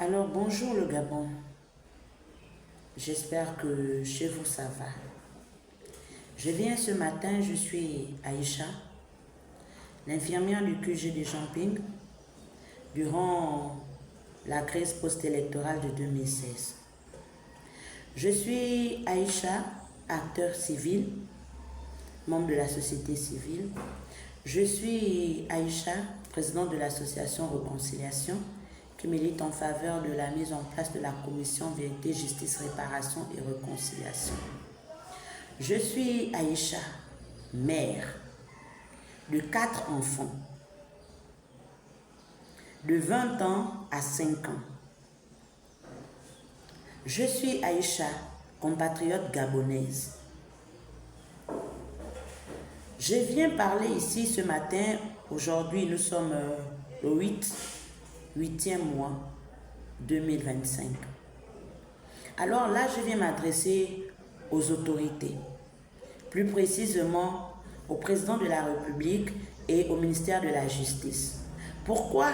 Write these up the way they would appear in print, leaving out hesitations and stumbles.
Alors bonjour le Gabon, j'espère que chez vous ça va. Je viens ce matin, je suis Aïcha, l'infirmière du QG de Champing durant la crise post-électorale de 2016. Je suis Aïcha, acteur civil, membre de la société civile. Je suis Aïcha, présidente de l'association Réconciliation, qui milite en faveur de la mise en place de la commission Vérité, Justice, Réparation et Réconciliation. Je suis Aïcha, mère de 4 enfants, de 20 ans à 5 ans. Je suis Aïcha, compatriote gabonaise. Je viens parler ici ce matin, aujourd'hui nous sommes le 8e mois 2025. Alors là, je viens m'adresser aux autorités, plus précisément au président de la République et au ministère de la Justice. Pourquoi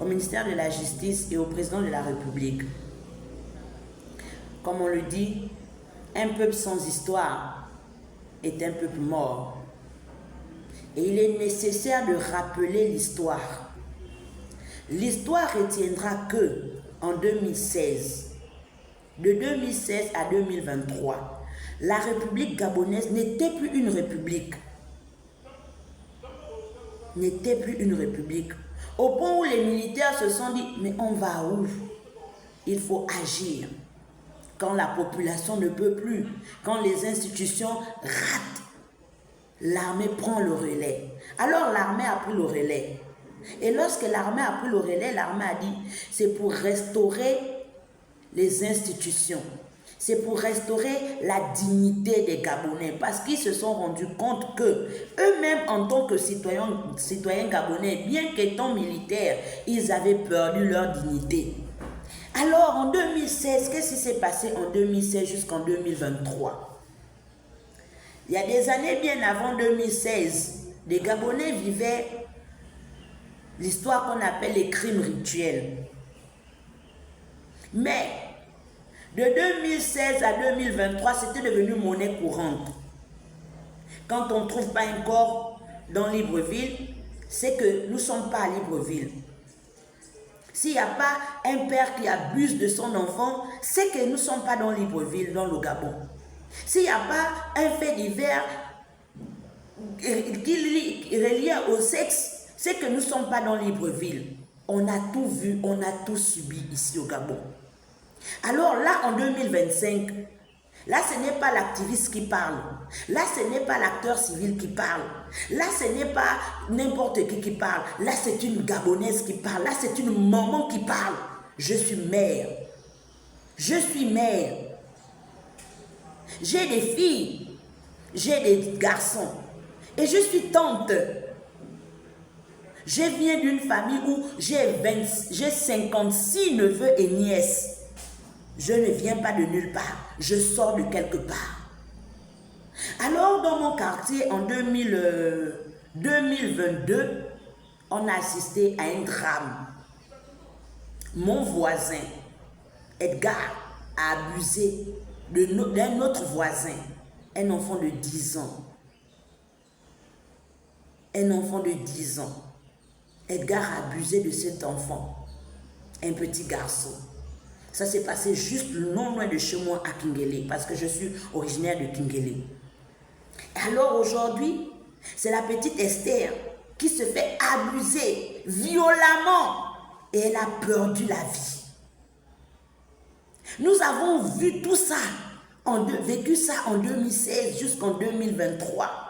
au ministère de la Justice et au président de la République? Comme on le dit, un peuple sans histoire est un peuple mort. Et il est nécessaire de rappeler l'histoire. L'histoire retiendra que en 2016, de 2016 à 2023, la République gabonaise n'était plus une république. N'était plus une république. Au point où les militaires se sont dit, mais on va où? Il faut agir. Quand la population ne peut plus, quand les institutions ratent, l'armée prend le relais. Alors l'armée a pris le relais. Et lorsque l'armée a pris le relais, l'armée a dit, c'est pour restaurer les institutions. C'est pour restaurer la dignité des Gabonais. Parce qu'ils se sont rendus compte que eux-mêmes, en tant que citoyens gabonais, bien qu'étant militaires, ils avaient perdu leur dignité. Alors en 2016, qu'est-ce qui s'est passé en 2016 jusqu'en 2023? Il y a des années bien avant 2016, les Gabonais vivaient l'histoire qu'on appelle les crimes rituels. Mais de 2016 à 2023, c'était devenu monnaie courante. Quand on ne trouve pas un corps dans Libreville, c'est que nous ne sommes pas à Libreville. S'il n'y a pas un père qui abuse de son enfant, c'est que nous ne sommes pas dans Libreville, dans le Gabon. S'il n'y a pas un fait divers qui est relié au sexe, c'est que nous ne sommes pas dans Libreville. On a tout vu, on a tout subi ici au Gabon. Alors là, en 2025, là, ce n'est pas l'activiste qui parle. Là, ce n'est pas l'acteur civil qui parle. Là, ce n'est pas n'importe qui parle. Là, c'est une Gabonaise qui parle. Là, c'est une maman qui parle. Je suis mère. Je suis mère. J'ai des filles. J'ai des garçons. Et je suis tante. Je viens d'une famille où j'ai 56 neveux et nièces. Je ne viens pas de nulle part. Je sors de quelque part. Alors, dans mon quartier, en 2022, on a assisté à un drame. Mon voisin, Edgar, a abusé d'un autre voisin, un enfant de 10 ans. Un enfant de 10 ans. Edgar a abusé de cet enfant, un petit garçon. Ça s'est passé juste non loin de chez moi à Kingele, parce que je suis originaire de Kingele. Alors aujourd'hui, c'est la petite Esther qui se fait abuser violemment et elle a perdu la vie. Nous avons vu tout ça, vécu ça en 2016 jusqu'en 2023.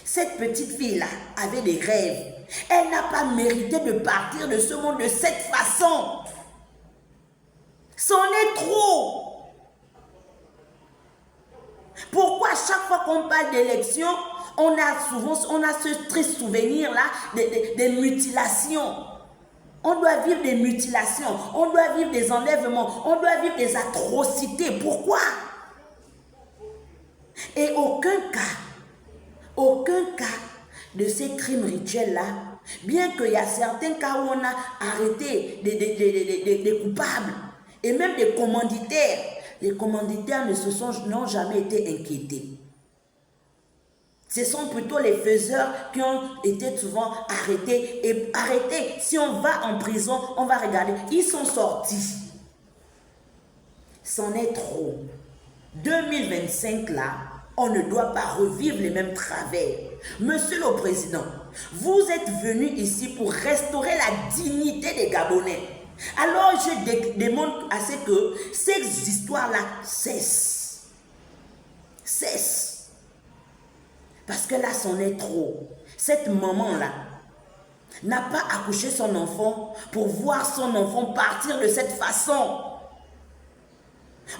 Cette petite fille-là avait des rêves. Elle n'a pas mérité de partir de ce monde de cette façon. C'en est trop. Pourquoi chaque fois qu'on parle d'élection, on a ce triste souvenir-là des mutilations. On doit vivre des mutilations, on doit vivre des enlèvements, on doit vivre des atrocités. Pourquoi? Et aucun cas de ces crimes rituels-là Bien qu'il y a certains cas où on a arrêté des coupables et même des commanditaires, les commanditaires n'ont jamais été inquiétés. Ce sont plutôt les faiseurs qui ont été souvent arrêtés. Et arrêtés, si on va en prison, on va regarder, ils sont sortis. C'en est trop. 2025 là, on ne doit pas revivre les mêmes travers. Monsieur le Président, vous êtes venu ici pour restaurer la dignité des Gabonais. Alors je demande à ce que ces histoires-là cessent. Cessent. Parce que là, c'en est trop. Cette maman-là n'a pas accouché son enfant pour voir son enfant partir de cette façon.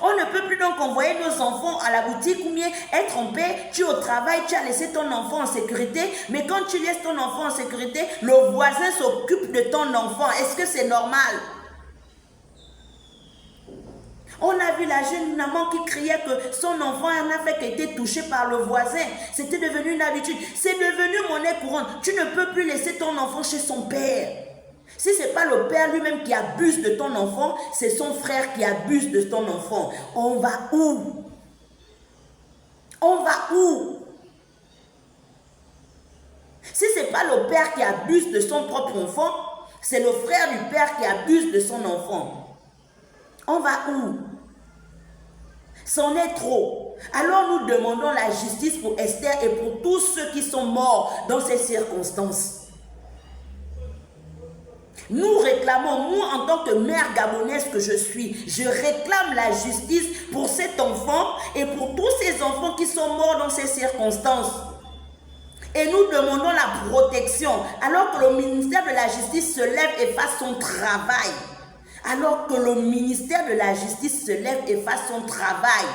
On ne peut plus donc envoyer nos enfants à la boutique ou bien être en paix. Tu es au travail, tu as laissé ton enfant en sécurité, mais quand tu laisses ton enfant en sécurité, le voisin s'occupe de ton enfant. Est-ce que c'est normal? On a vu la jeune maman qui criait que son enfant en a fait qu'elle était touché par le voisin. C'était devenu une habitude. C'est devenu monnaie courante. Tu ne peux plus laisser ton enfant chez son père. Si ce n'est pas le père lui-même qui abuse de ton enfant, c'est son frère qui abuse de ton enfant. On va où? On va où? Si ce n'est pas le père qui abuse de son propre enfant, c'est le frère du père qui abuse de son enfant. On va où? C'en est trop. Alors nous demandons la justice pour Esther et pour tous ceux qui sont morts dans ces circonstances. Nous réclamons, moi en tant que mère gabonaise que je suis, je réclame la justice pour cet enfant et pour tous ces enfants qui sont morts dans ces circonstances. Et nous demandons la protection, alors que le ministère de la Justice se lève et fasse son travail. Alors que le ministère de la Justice se lève et fasse son travail.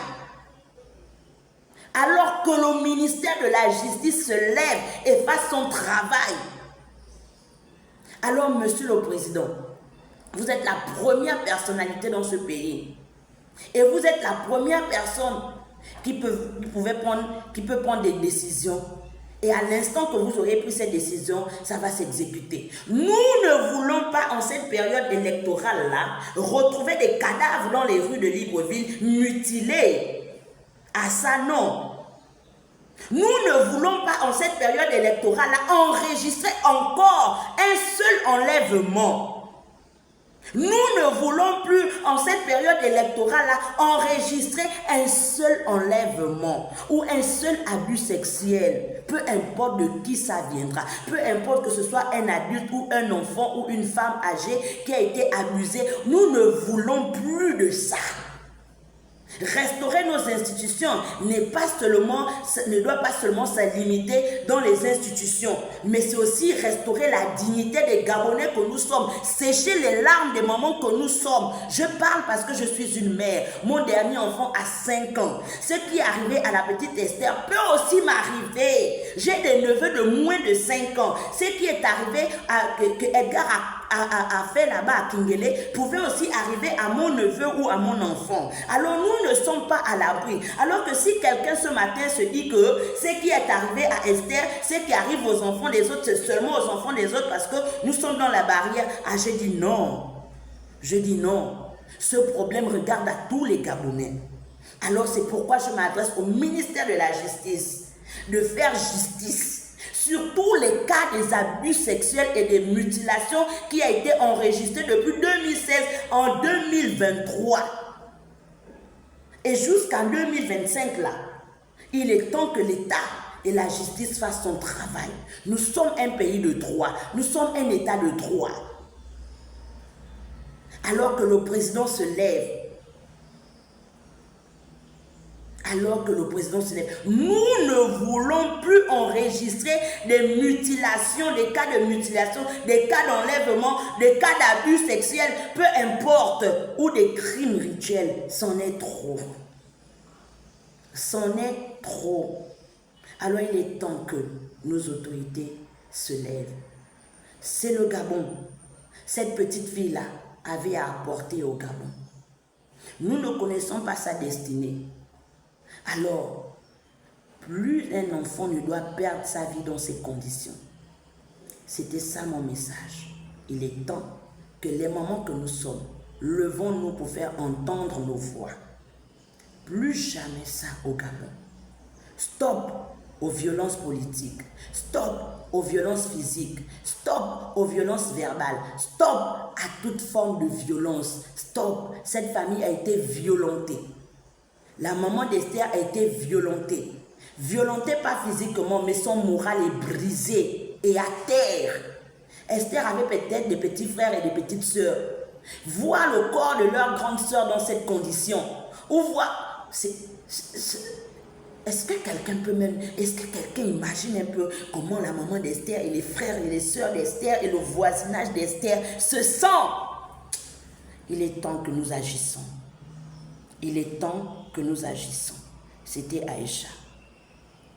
Alors que le ministère de la Justice se lève et fasse son travail. Alors, Monsieur le Président, vous êtes la première personnalité dans ce pays. Et vous êtes la première personne qui peut prendre des décisions. Et à l'instant que vous aurez pris cette décision, ça va s'exécuter. Nous ne voulons pas, en cette période électorale-là, retrouver des cadavres dans les rues de Libreville mutilés. À ça, non. Nous ne voulons pas, en cette période électorale-là, enregistrer encore un seul enlèvement. Nous ne voulons plus, en cette période électorale-là, enregistrer un seul enlèvement ou un seul abus sexuel. Peu importe de qui ça viendra. Peu importe que ce soit un adulte ou un enfant ou une femme âgée qui a été abusée. Nous ne voulons plus de ça. Restaurer nos institutions ne doit pas seulement se limiter dans les institutions, mais c'est aussi restaurer la dignité des Gabonais que nous sommes, sécher les larmes des mamans que nous sommes. Je parle parce que je suis une mère. Mon dernier enfant a 5 ans. Ce qui est arrivé à la petite Esther peut aussi m'arriver. J'ai des neveux de moins de 5 ans. Ce qui est arrivé que Edgar a fait là-bas à Kingele pouvait aussi arriver à mon neveu ou à mon enfant. Alors nous ne sommes pas à l'abri. Alors que si quelqu'un ce matin se dit que ce qui est arrivé à Esther, ce qui arrive aux enfants des autres, c'est seulement aux enfants des autres parce que nous sommes dans la barrière. Ah, je dis non. Je dis non. Ce problème regarde à tous les Gabonais. Alors c'est pourquoi je m'adresse au ministère de la Justice de faire justice sur tous les cas des abus sexuels et des mutilations qui a été enregistré depuis 2016 en 2023. Et jusqu'en 2025 là, il est temps que l'État et la justice fassent son travail. Nous sommes un pays de droit, nous sommes un État de droit. Alors que le président se lève, nous ne voulons plus enregistrer des mutilations, des cas de mutilation, des cas d'enlèvement, des cas d'abus sexuels, peu importe, ou des crimes rituels. C'en est trop. C'en est trop. Alors il est temps que nos autorités se lèvent. C'est le Gabon. Cette petite fille-là avait à apporter au Gabon. Nous ne connaissons pas sa destinée. Alors, plus un enfant ne doit perdre sa vie dans ces conditions. C'était ça mon message. Il est temps que les mamans que nous sommes, levons-nous pour faire entendre nos voix. Plus jamais ça au Gabon. Stop aux violences politiques. Stop aux violences physiques. Stop aux violences verbales. Stop à toute forme de violence. Stop. Cette famille a été violentée. La maman d'Esther a été violentée. Violentée pas physiquement, mais son moral est brisé et à terre. Esther avait peut-être des petits frères et des petites sœurs. Voir le corps de leur grande sœur dans cette condition, ou voir... Est-ce que quelqu'un peut même... Est-ce que quelqu'un imagine un peu comment la maman d'Esther et les frères et les sœurs d'Esther et le voisinage d'Esther se sentent? Il est temps que nous agissons. Il est temps que nous agissons. C'était Aïcha.